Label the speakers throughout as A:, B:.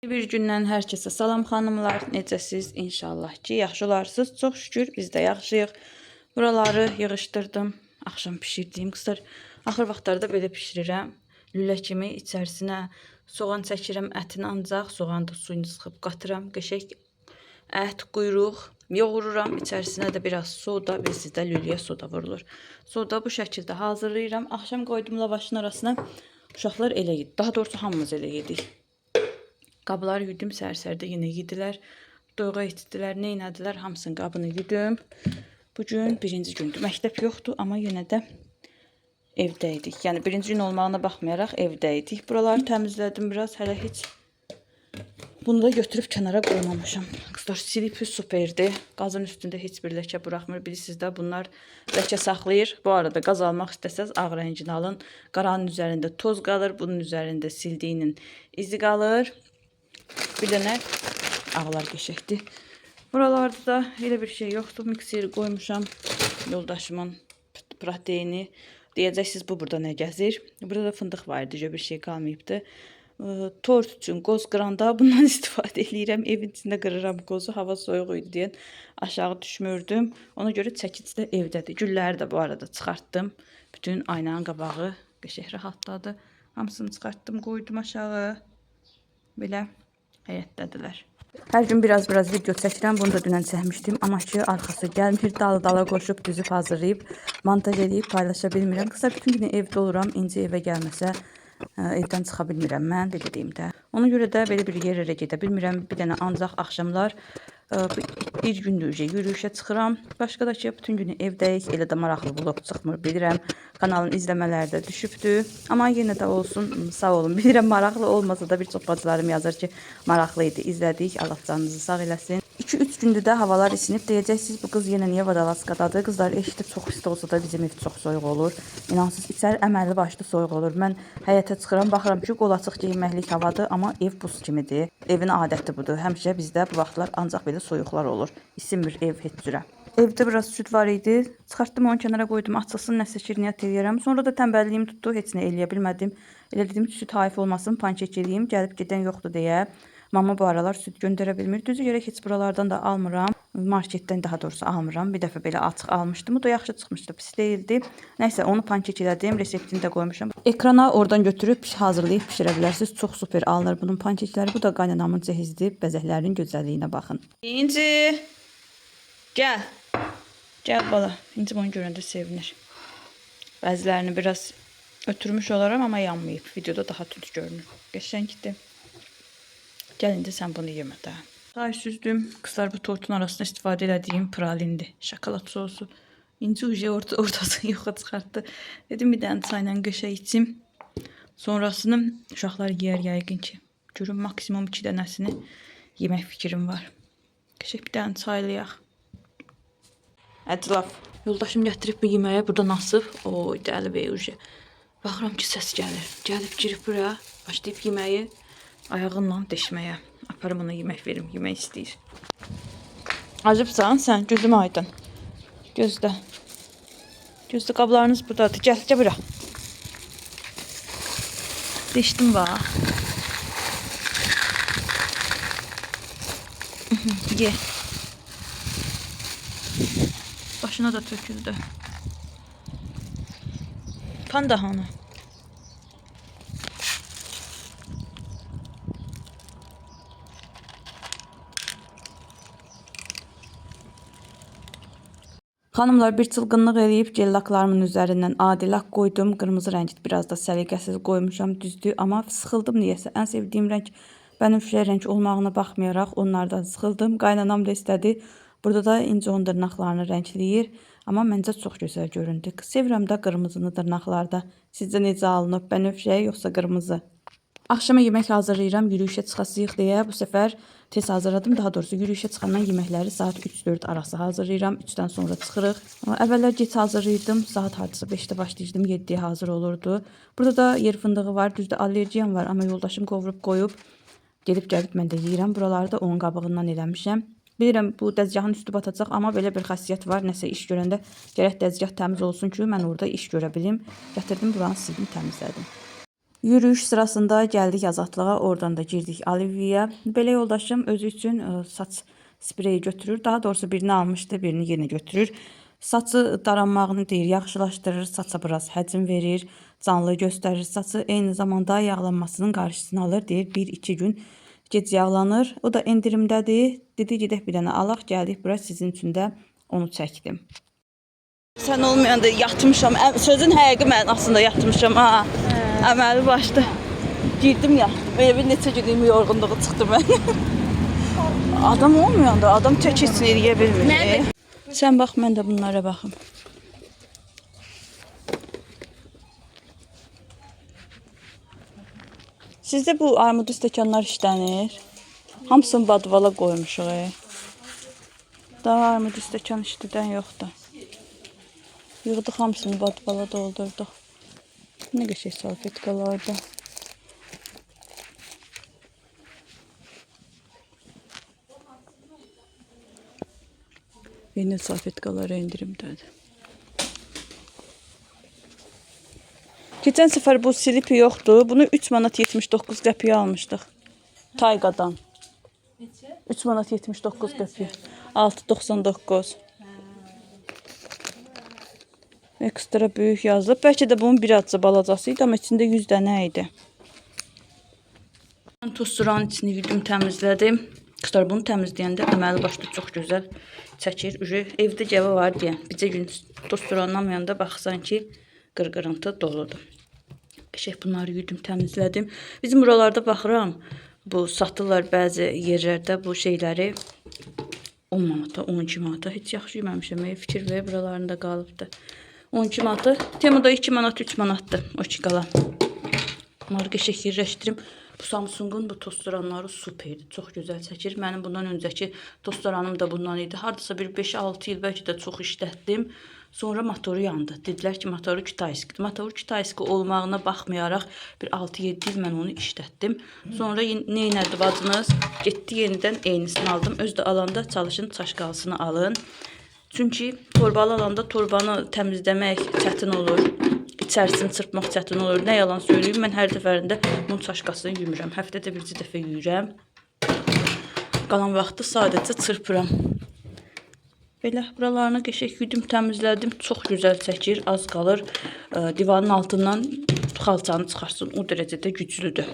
A: Bir gündən hər kəsə salam xanımlar, necəsiz? İnşallah ki, yaxşı olarsınız. Çox şükür biz də yaxşıyıq. Buraları yığışdırdım. Axşam bişirdiyim qızlar. Axır vaxtlarda belə bişirirəm. Lülə kimi içərisinə soğan çəkirəm, ətini ancaq soğanda suyunu sıxıb qatıram. Qəşəng ət, quyruq yoğururam. İçərisinə də biraz soda, bizdə lüləyə soda vurulur. Soda bu şəkildə hazırlayıram. Axşam qoydum lavaşın arasına. Uşaqlar elə yedi. Daha doğrusu hamımız elə yedik. Qabları yudım, səhər-səhərdə yenə yedilər. Doyğa etdilər, nə elədilər, hamısının qabını yudım. Bugün birinci gündür. Məktəb yoxdur, amma yenə də evdəydik. Yəni birinci gün olmağına baxmayaraq evdəydik. Buraları təmizlədim biraz, hələ heç bunu da götürüb kənara qoymamışam. Qızlar silip superdir. Qazın üstündə heç bir ləkə buraxmır. Bilirsiniz də bunlar ləkə saxlayır. Bu arada qaz almaq istəsəz ağ rəngini alın. Qaranın üzərində toz qalır, bunun üzərində sildiyinin izi qalır. Bir dənə ağlar qəşəkdir. Buralarda da elə bir şey yoxdur. Mikseri qoymuşam. Yoldaşımın proteini. Deyəcəksiniz bu burada nə gəzir? Burada da fındıq var idi. Bir şey qalmayıbdı. Tort üçün qoz qıranda bundan istifadə edirəm. Evin içində qırıram qozu. Hava soyuq idi deyən aşağı düşmürdüm. Ona görə çəkici də evdədir. Gülləri də bu arada çıxartdım. Bütün aynanın qabağı qəşəng rahatladı. Hamısını çıxartdım, qoydum aşağı. Belə həyətdədirlər. Hər gün biraz video çəkirəm. Bunu da dünən çəkmişdim. Amma ki, arxası gəlmir. Dala qoşub, düzüb, hazırlayıb, montaj edib paylaşa bilmirəm. Qısa bütün günü evdə oluram. İnci evə gəlməsə evdən çıxa bilmirəm mən, belə deyim də. Ona görə də belə bir yerə gedə bilmirəm. Bir dənə ancaq axşamlar bir gündür yürüyüşə çıxıram. Başqa da ki, bütün günü evdəyik. Elə də maraqlı vlog çıxmır, bilirəm. Kanalın izləmələri də düşübdür. Amma yenə də olsun, sağ olun. Bilirəm, maraqlı olmasa da bir çox bacılarım yazır ki, maraqlı idi, izlədik. Allah canınızı sağ eləsin. 2-3 gündür də havalar isinib. Deyəcəksiniz, bu qız yenə niyə vadalaskadadır? Qızlar eşitib çox isti olsa da bizim ev çox soyuq olur. İnansız, içəri əməlli başlı soyuq olur. Mən həyətə çıxıram, baxıram ki, qol açıq geyinməklik havadır, amma ev buz kimidir. Evin adəti budur. Həmişə bizdə bu vaxtlar ancaq belə soyuqlar olur. İsinmir ev heç cürə. Evdə biraz süd var idi. Çıxartdım, onu kənara qoydum, açılsın, nəsə şirniyyat eləyərəm. Sonra da tənbəlliyim tutdu, heç nə eləyə bilmədim. Elə dedim ki, süd hayf olmasın, pankek eləyim, gəlib gedən yoxdur deyə. Mama bu aralar süd göndərə bilmir. Düzü görə heç buralardan da almıram. Marketdən daha doğrusu almıram. Bir dəfə belə açıq almışdım. O da yaxşı çıxmışdı, pis deyildi. Nəysə, onu pankek elədim, reseptini də qoymuşam. Ekrana oradan götürüb hazırlayıb bişirə bilərsiniz. Çox super alınır bunun pankekləri. Bu da qaynanamın cehizdir. Bəzəklərinin gözəlliyinə baxın. İnci, gəl. Gəl bala. İnci bunu görəndə sevinir. Bəzilərini biraz ötürmüş olaram, amma yanmayıb. Videoda daha tünd görünür. Qəşəngdir. Gəl indi sən bunu yemə də. Çay süzdüm. Qızlar bu tortun arasında istifadə elədiyim pralindir. Şokolad sosu. İnci uje ortasını yoxa çıxartdı. Dedim bir dənə çayla qəşəng içim. Sonrasını uşaqlar yeyər yəqin ki. Görün maksimum 2 dənəsini yemək fikrim var. Qəşəng bir dənə çaylayaq. Əclaf. Yoldaşım gətirib bu yeməyə buradan asıb. Oy, dəli bey uje. Baxıram ki, səs gəlir. Gəlib girib buraya. Başlayıb yeməyi ayağınla deşməyə. Aparım ona yemək verim, yemək istəyir. Acıbsan sən, gözüm aydın. Gözlə. Gözlə, qablarınız buradadır. Gəl bura. Deşdim bax. Ye. Başına da töküldü. Panda hanı? Xanımlar, bir çılgınlıq eləyib gellaklarımın üzərindən adi lak qoydum. Qırmızı rəngdir, biraz da səliqəsiz qoymuşam, düzdür. Amma sıxıldım niyəsə. Ən sevdiyim rəng bənövşə rəng olmağına baxmayaraq onlardan sıxıldım. Qaynanam da istədi. Burada da inci onun dırnaqlarını rəngləyir. Amma məncə çox gözəl göründü. Sevirəm də qırmızını dırnaqlarda. Sizcə necə alınıb? Bənövşə yoxsa qırmızı? Axşama yemək hazırlayıram, yürüyüşə çıxasıyıq deyə. Bu səfər tez hazırladım. Daha doğrusu yürüyüşə çıxandan yeməkləri saat 3-4 arası hazırlayıram. 3-dən sonra çıxırıq. Əvvəllər gec hazırlayırdım. Saat hardasa 5-də başlayırdım, 7-yə hazır olurdu. Burada da yer fındığı var. Düzdür, allergiyam var, amma yoldaşım qovurub qoyub. Gəlib mən də yeyirəm. Buraları da onun qabığından eləmişəm. Bilirəm, bu dəzgahın üstü batacaq, amma belə bir xasiyyət var. Nəsə iş görəndə gərək dəzgah təmiz olsun ki, mən orada iş görə bilim. Gətirdim, buranı sildim, təmizlədim. Yürüyüş sırasında gəldik Azadlığa, oradan da girdik Aliviyə. Belə yoldaşım özü üçün saç spreyi götürür. Daha doğrusu birini almışdı, birini yenə götürür. Saçı daranmağını deyir, yaxşılaşdırır, saça biraz həcm verir, canlı göstərir saçı. Eyni zamanda yağlanmasının qarşısını alır, deyir 1-2 gün gec yağlanır. O da endirimdədir. Dedi gedək bir dənə alaq, gəldik bura sizin üçün də onu çəkdim. Sən olmayanda yatmışam. Sözün həqiqi mənasında yatmışam ha. Əməli başda girdim yatdım. Evin neçə günlük yorğunluğu çıxdı mən. Adam olmayanda adam tək heç nə eləyə bilmir. Sən bax, mən də bunlara baxım. Sizdə bu armudlu stəkanlar işlənir. Hamısını badvala qoymuşuq. Daha armudlu stəkan işlədən yoxdur. Yığdıq hamısını badvala doldurduq. Ne qəşəng salfetkalarda. Yeni salfetkalara indirimdədir. Keçən səfər bu silipi yoxdur. Bunu 3 manat 79 qəpiyə almışdıq. Tayqadan. 3 manat 79 qəpiyə. 6.99. Ekstra böyük yazılıb. Bəlkə də bunun bir azca balacası idi, amma içində 100 dənə idi. Tosturanın içini yudım, təmizlədim. Qızlar bunu təmizləyəndə əməli başda çox gözəl çəkir. Evdə gəvə var deyən. Bircə gün tosturanlamayanda baxsan ki, qırqırıntı doludur. Qəşəng bunları yudım, təmizlədim. Bizim buralarda baxıram, bu satırlar bəzi yerlərdə bu şeyləri 10 manata, 12 manata. Heç yaxşı yeməmişəm. Fikir ver, buralarında qalıbdır. 12 manatı. Temuda 2 manat, 3 manatdır. O ki qalan. Bunları qəşəng yerləşdirim. Bu Samsung'un bu tosturanları superdir. Çox gözəl çəkir. Mənim bundan öncəki tosturanım da bundan idi. Hardasa bir 5-6 il bəlkə də çox işlətdim. Sonra motoru yandı. Dedilər ki, motoru Kitayskidir. Motoru Kitayski olmağına baxmayaraq bir 6-7 il mən onu işlətdim. Sonra nə elədi bacınız? Getdi yenidən eynisini aldım. Özdə alanda çalışın çaşqalısını alın. Çünki torbalı alanda torbanı təmizləmək çətin olur. İçərisini çırpmaq çətin olur. Nə yalan söyləyim, mən hər dəfərində bunun çaşqasını yumıram. Həftədə bir dəfə yuyuram. Qalan vaxtı sadəcə çırpıram. Belə buralarını qəşəng yudum, təmizlədim. Çox gözəl çəkir, az qalır. Divanın altından xalçanı çıxarsın. O dərəcədə güclüdür.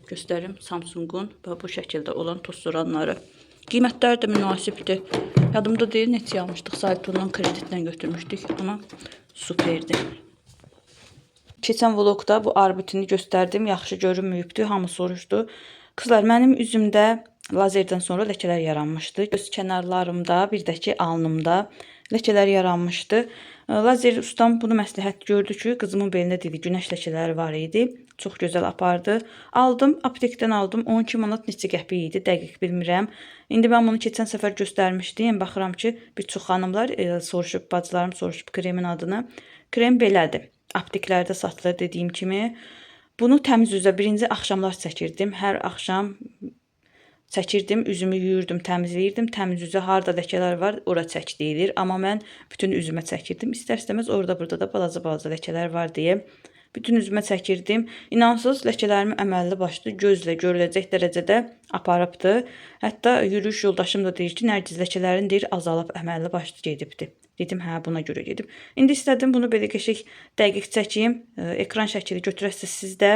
A: Göstərim Samsung'un bu şəkildə olan tosturanları. Qiymətləri də münasibdir. Yadımda deyil, neçə almışdıq. Saytondan kreditlə götürmüşdük, amma superdir. Keçən vlogda bu arbutini göstərdim. Yaxşı görünməyibdi, hamı soruşdu. Qızlar, mənim üzümdə lazerdən sonra ləkələr yaranmışdı. Göz kənarlarımda, bir də ki alnımda ləkələr yaranmışdı. Lazer ustam bunu məsləhət gördü ki, qızımın belində dedi, günəş ləkələri var idi. Çox gözəl apardı. Aldım, aptekdən aldım. 12 manat neçə qəpik idi, dəqiq bilmirəm. İndi mən bunu keçən səfər göstərmişdim. Baxıram ki, bir çox xanımlar soruşub, bacılarım soruşub kremin adını. Krem belədir. Apteklərdə satılır dediyim kimi. Bunu təmiz üzə birinci axşamlar çəkirdim. Hər axşam çəkirdim, üzümü yuyurdum, təmizləyirdim. Təmiz üzə harda ləkələr var, ora çək deyilir. Amma mən bütün üzümə çəkirdim. İstər-istəməz orada burada da balaca ləkələr var deyə bütün üzümə çəkirdim. İnansız ləkələrimi əməlli başlı gözlə görüləcək dərəcədə aparıbdı. Hətta yürüyüş yoldaşım da deyir ki, Nərgiz ləkələrin deyir azalıb əməlli başlı gedibdi. Dedim, hə, buna görə gedib. İndi istədim bunu belə qəşəng dəqiq çəkeyim. Ekran şəkili götürəsiz sizdə.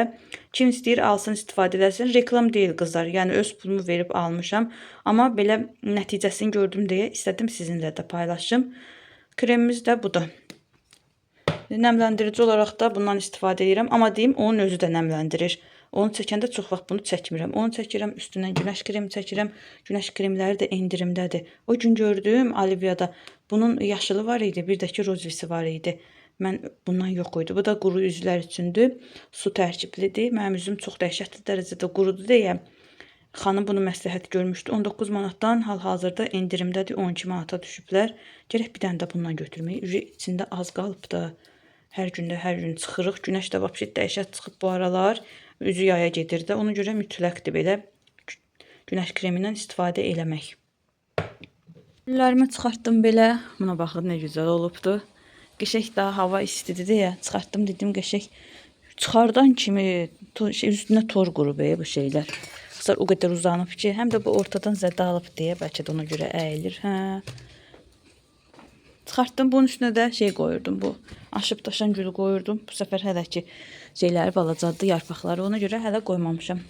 A: Kim istəyir alsın, istifadə edəsin. Reklam deyil qızlar. Yəni öz pulumu verib almışam. Amma belə nəticəsini gördüm deyə istədim sizinlə də paylaşım. Kremimiz də budur. Nəmləndirici olaraq da bundan istifadə edirəm. Amma deyim, onun özü də nəmləndirir. Onu çəkəndə çox vaxt bunu çəkmirəm. Onu çəkirəm, üstündən günəş kremi çəkirəm. Günəş kremləri də endirimdədir. O gün gördüm Aliviyada bunun yaşılı var idi, bir də ki rozvisi var idi. Mən bundan yox idi. Bu da quru üzlər üçündür. Su tərkiblidir. Mənim üzüm çox dəhşətli dərəcədə qurudu deyə xanım bunu məsləhət görmüşdü. 19 manatdan hal-hazırda endirimdədir. 12 manata düşüblər. Gərək bir dənə də bundan götürmək. İçində az qalıb da. Hər gün çıxırıq. Günəş də vəbşi dəhşət çıxıb bu aralar. Üzü yaya gedir də. Ona görə mütləqdir belə günəş kremindən istifadə eləmək. Əllərimi çıxartdım belə. Buna baxın nə gözəl olubdu. Qəşəng daha hava istidir deyə çıxartdım, dedim qəşəng Çıxardan kimi üstünə tor qurub bu şeylər. Qızlar o qədər uzanıb ki, həm də bu ortadan zədə alıb deyə bəlkə də ona görə əyilir. Hə. Çıxartdım, bunun üstünə də şey qoyurdum, bu aşıb daşan gülü qoyurdum. Bu səfər hələ ki şeyləri balacadır, yarpaqları, ona görə hələ qoymamışam.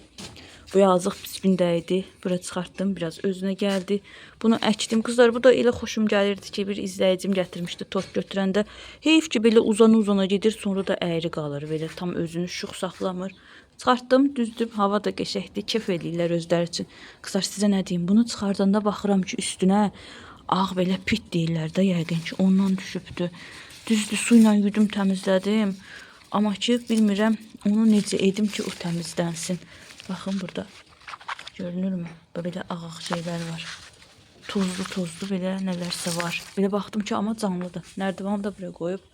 A: Bu yazıq pis gündə idi. Bura çıxartdım, biraz özünə gəldi. Bunu əkdim. Qızlar, bu da elə xoşum gəlirdi ki, bir izləyicim gətirmişdi tort götürəndə. Heyf ki, belə uzana gedir, sonra da əyri qalır. Belə tam özünü şux saxlamır. Çıxartdım, düzdüm. Hava da qəşəkdir, kef eləyirlər özləri üçün. Qızlar, sizə nə deyim? Bunu çıxardanda baxıram ki, üstünə ağ belə pit deyirlər də, yəqin ki, ondan düşübdü. Düzdür, su ilə yudum təmizlədim. Amma ki, bilmirəm onu necə edim ki, o təmizlənsin. Baxın burada. Görünürmü? Belə ağ şeylər var. Tozlu belə nələrsə var. Belə baxdım ki, amma canlıdır. Nərdivanı da buraya qoyub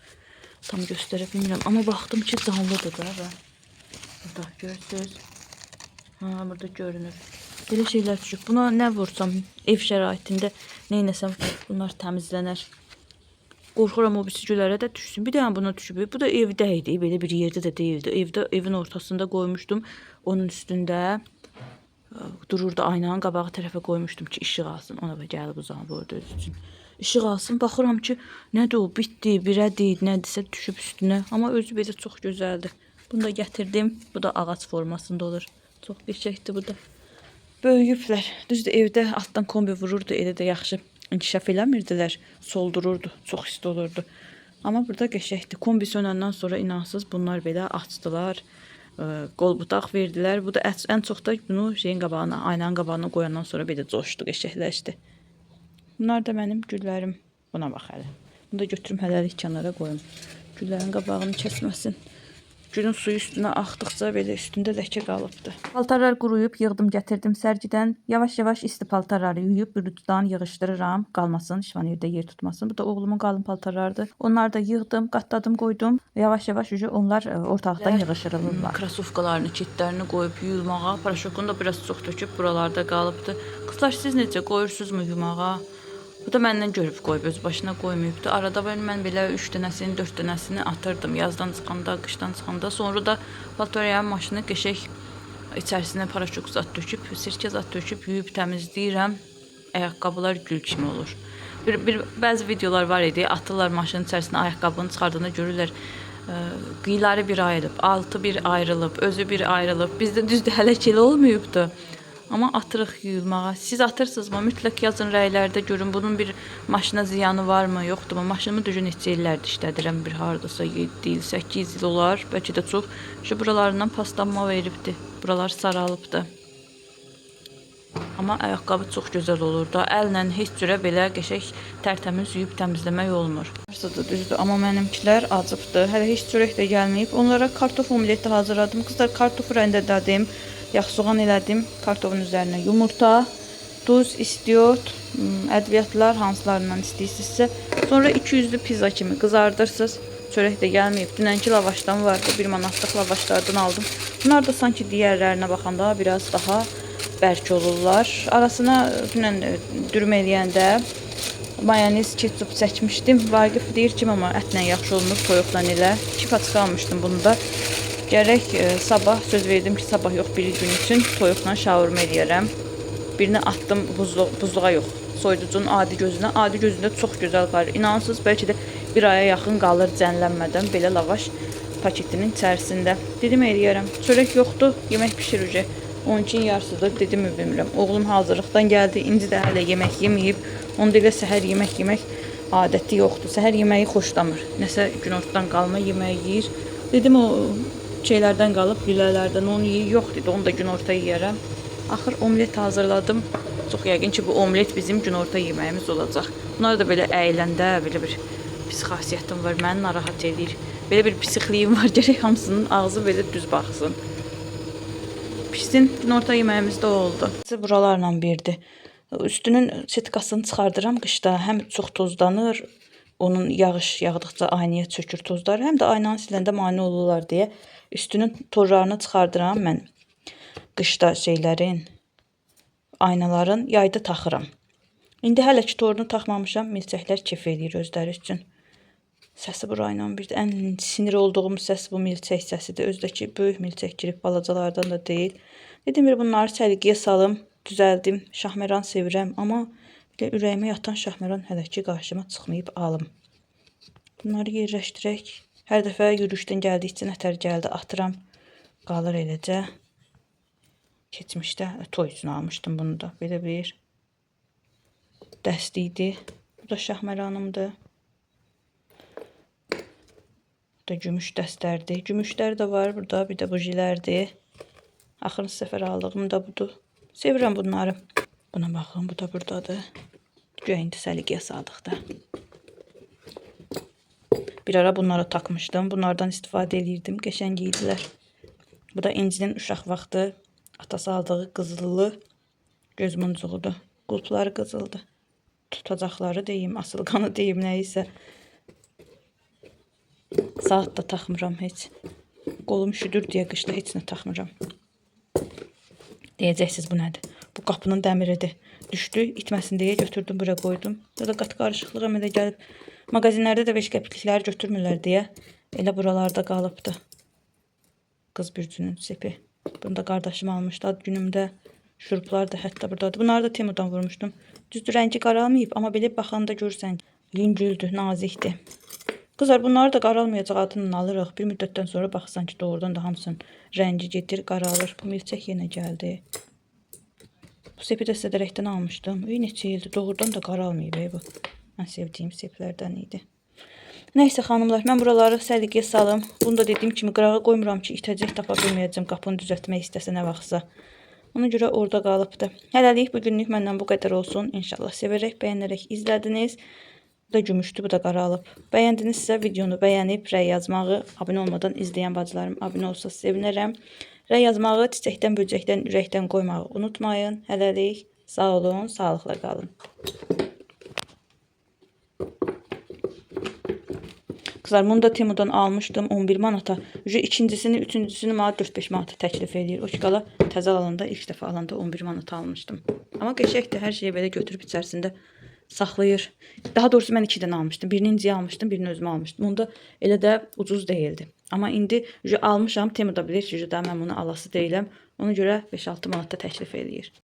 A: tam göstərə bilmirəm. Amma baxdım ki, canlıdır da. Burada görürsünüz. Ha, burada görünür. Belə şeylər düşüb. Buna nə vursam, ev şəraitində neynəsəm bunlar təmizlənər. Qorxuram o bisikülərə də düşsün. Bir dənə buna düşüb. Bu da evdə idi. Belə bir yerdə də deyildi. Evdə, evin ortasında qoymuşdum. Onun üstündə dururdu, aynanın qabağı tərəfə qoymuşdum ki, işıq alsın. Ona da gəlib uzanıb orada öz üçün. İşıq alsın. Baxıram ki, nədir o, bitdi, birədir, nədirsə düşüb üstünə. Amma özü belə çox gözəldir. Bunu da gətirdim. Bu da ağac formasında olur. Çox qəşəngdir bu da. Böyüyüblər. Düzdür, evdə altdan kombi vururdu, elə də yaxşı inkişaf eləmirdilər, soldururdu, çox isti olurdu. Amma burada qəşəkdir. Kombi sönəndən sonra inansız bunlar belə açdılar, qol butaq verdilər. Bu da ən çox da bunu şeyin qabağına, aynanın qabağına qoyandan sonra belə coşdu, qəşəkləşdi. Bunlar da mənim güllərim. Buna bax hələ. Bunu da götürüm hələlik kənara qoyum. Güllərin qabağını kəsməsin. Gülün suyu üstünə axdıqca belə üstündə ləkə qalıbdı. Paltarlar quruyub, yığdım, gətirdim sərgidən. Yavaş-yavaş isti paltarları yuyub, bürütüdan yığışdırıram. Qalmasın, şifanirdə yer tutmasın. Bu da oğlumun qalın paltarlarıdır. Onları da yığdım, qatladım, qoydum. Yavaş-yavaş onlar ortalıqdan yığışdırılırlar. Krasovkalarını, kitlərini qoyub yuyulmağa. Paraşokunu da biraz çox töküb buralarda qalıbdı. Qızlar, siz necə qoyursunuzmu yumağa? Bu da məndən görüb qoyub, öz başına qoymayıbdı. Arada mən belə 3 dənəsini, 4 dənəsini atırdım. Yazdan çıxanda, qışdan çıxanda. Sonra da paltoryaya maşını qəşək içərisinə paraşok zat töküb, sirkə zat töküb, yuyub təmizləyirəm. Ayaqqabılar gül kimi olur. Bəzi videolar var idi, atırlar maşının içərisinə ayaqqabını çıxardığında görürlər. Qıyları bir ayrılıb, altı bir ayrılıb, özü bir ayrılıb. Bizdə düzdür, hələ ki elə olmayıbdı. Amma atırıq yuyulmağa. Siz atırsınızmı? Mütləq yazın rəylərdə görün. Bunun bir maşına ziyanı varmı, yoxdurmu? Maşınımı düzün neçə illərdir işlədirəm. Bir hardasa 7 il, 8 il olar. Bəlkə də çox. Şu buralarından paslanma veribdi. Buralar saralıbdı. Amma ayaqqabı çox gözəl olur da. Əllə heç cürə belə qəşək tərtəmiz yuyub təmizləmək olmur. Varsadır, düzdür. Amma mənimkilər acıbdı. Hələ heç çörək də gəlməyib. Onlara kartof omleti hazırladım. Qızlar, kartofu rəndələdim. Yaxsoğan elədim. Kartofun üzərinə yumurta, duz, istiot, ədviyyatlar hansılarından istəyirsinizsə. Sonra 200'lü pizza kimi qızardırsınız. Çörək də gəlməyib. Dünənki lavaşdan vardı. 1 manatlıq lavaşlardan aldım. Bunlar da sanki digərlərinə baxanda biraz daha bərk olurlar. Arasına dünən dürüm eləyəndə mayonez, ketçup çəkmişdim. Vaqif deyir ki, amma ətlə yaxşı olmur, toyuqla elə. 2 paçka almışdım bunu da. Gərək sabah söz verdim ki, sabah yox, bir gün üçün toyuqla şaurma eləyərəm. Birini atdım buzluğa yox, soyuducunun adi gözünə. Adi gözündə çox gözəl qalır. İnansız, bəlkə də bir aya yaxın qalır cənlənmədən belə lavaş paketinin içərisində. Dedim eləyərəm. Çörək yoxdur, yemək pişirəcək. 12'nin yarısıdır, dedim bilmirəm. Oğlum hazırlıqdan gəldi, indi də hələ yemək yeməyib. Onda elə səhər yemək adəti yoxdur. Səhər yeməyi xoşlamır. Nəsə günortadan qalma yeməyi yeyir. Dedim o şeylərdən qalıb, lülələrdən onu yeyir. Yox dedi, onu da günorta yeyərəm. Axır omlet hazırladım. Çox yəqin ki, bu omlet bizim günorta yeməyimiz olacaq. Bunlar da belə əyiləndə belə bir pis xasiyyətim var. Məni narahat edir. Belə bir psixliyim var. Gərək hamısının ağzı belə düz baxsın. Pişsin, günorta yeməyimiz də oldu. Buralarla birdir. Üstünün setkasını çıxardıram qışda. Həm çox tozlanır, onun yağış yağdıqca aynaya çökür tozlar. Həm də aynanı siləndə mane olurlar deyə üstünün torlarını çıxardıram mən. Qışda şeylərin, aynaların yayda taxıram. İndi hələ ki torunu taxmamışam. Milçəklər kef eləyir özləri üçün. Səsi burayla bir də ən sinir olduğum səs bu milçək səsidir. Özdəki böyük milçək girib balacalardan da deyil. Dedim bir bunları səliqəyə salım, düzəldim. Şahməran sevirəm, amma bir də ürəyimə yatan şahməran hələ ki qarşıma çıxmayıb alım. Bunları yerləşdirək. Hər dəfə yürüyüşdən gəldikcə nətər gəldi atıram. Qalır eləcə. Keçmişdə toy üçün almışdım bunu da. Belə bir dəsti idi. Bu da şahməranımdır. Bu da gümüş dəstlərdir. Gümüşlər də var burada. Bir də bujilərdir. Axırıncı səfər aldığım da budur. Sevirəm bunları. Buna baxın, bu da buradadır. Güya indi səliqəyə saldıq da. Bir ara bunlara takmışdım. Bunlardan istifadə edirdim. Qəşəng idilər. Bu da İncinin uşaq vaxtı atası aldığı qızıllı göz muncuğudur. Qulpları qızıldır. Tutacaqları deyim, asılqanı deyim, nəyisə. Saat da taxmıram heç. Qolum üşüdür deyə qışda heç nə taxmıram. Deyəcəksiniz bu nədir? Bu qapının dəmiridir. Düşdü, itməsin deyə götürdüm, bura qoydum. Ya da qat qarışıqlığa elə gəlib. Mağazinlərdə də 5 qəpiklikləri götürmürlər deyə elə buralarda qalıbdı. Qız bürcünün sepi. Bunu da qardaşım almışdı ad günümdə. Şuruplar da hətta buradadır. Bunları da Temudan vurmuşdum. Düzdür, rəngi qaralmayıb, amma belə baxanda görürsən, yüngüldür, nazikdir. Qızlar, bunları da qaralmayacaq adını alırıq. Bir müddətdən sonra baxsan ki, doğrudan da hamısının rəngi gedir, qaralır. Bu milçək yenə gəldi. Bu sepi də sədərəkdən almışdım. Neçə ildir, doğrudan da qaralmayıb bu. Mən sevdiyim seplərdən idi. Nəysə xanımlar, mən buraları səliqəyə salım. Bunu da dediyim kimi qırağa qoymuram ki, itəcək tapa bilməyəcəm qapını düzəltmək istəsə nə vaxtsa. Ona görə orada qalıbdı. Hələlik bugünlük məndən bu qədər olsun. İnşallah sevərək, bəyənərək izlədiniz. Bu da gümüşdür, bu da qaralıb. Bəyəndinizsə videonu bəyənib, rəy yazmağı, abunə olmadan izləyən bacılarım abunə olsa sevinərəm. Rəy yazmağı, çiçəkdən, böcəkdən, ürəkdən qoymağı unutmayın. Hələlik, sağ olun, sağlıqla qalın. Kızlar, bunu da Temudan almışdım 11 manata. İkincisini, üçüncüsünü mənə 4-5 manata təklif edir. O ki qala təzə alanda, ilk dəfə alanda 11 manata almışdım. Amma qəşəkdir, hər şeyi belə götürüb içərisində saxlayır. Daha doğrusu mən 2 dənə almışdım. Birini İnciyə almışdım, birini özümə almışdım. Onda elə də ucuz deyildi. Amma indi almışam, Temuda bilir ki, mən bunu alası deyiləm. Ona görə 5-6 manata təklif edir.